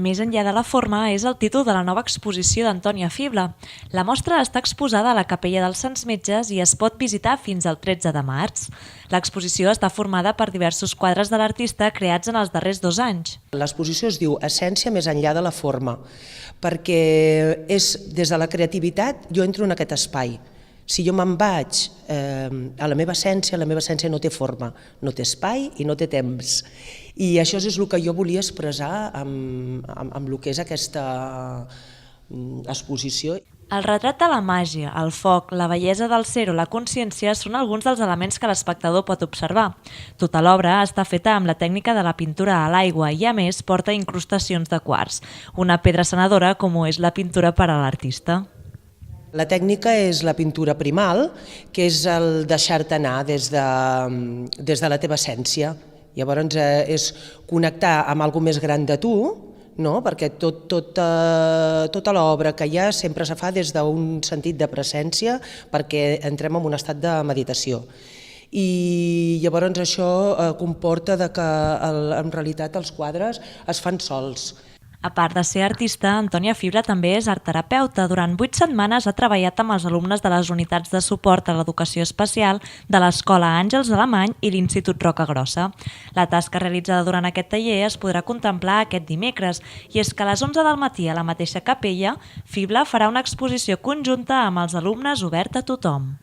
Més enllà de la forma és el títol de la nova exposició d'Antònia Fibla. La mostra està exposada a la Capella dels Sants Metges i es pot visitar fins al 13 de març. L'exposició està formada per diversos quadres de l'artista creats en els darrers 2 anys. L'exposició es diu Essència més enllà de la forma, perquè és des de la creativitat jo entro en aquest espai. Si jo me'n vaig a la meva essència no té forma, no té espai i no té temps. I això és el que jo volia expressar amb el que és aquesta exposició. El retrat de la màgia, el foc, la bellesa del ser o la consciència són alguns dels elements que l'espectador pot observar. Tota l'obra està feta amb la tècnica de la pintura a l'aigua i, a més, porta incrustacions de quars, una pedra sanadora com ho és la pintura per a l'artista. La tècnica és la pintura primal, que és el deixar-te anar des de la teva essència. Llavors és connectar amb alguna més gran de tu, no? Perquè tota l'obra que hi ha sempre se fa des d'un sentit de presència perquè entrem en un estat de meditació. I llavors això comporta que en realitat els quadres es fan sols. A part de ser artista, Antònia Fibla també és artterapeuta. Durant 8 setmanes ha treballat amb els alumnes de les unitats de suport a l'educació especial de l'Escola Àngels Alemany i l'Institut Rocagrossa. La tasca realitzada durant aquest taller es podrà contemplar aquest dimecres, i és que a les 11 del matí a la mateixa capella, Fibla farà una exposició conjunta amb els alumnes oberta a tothom.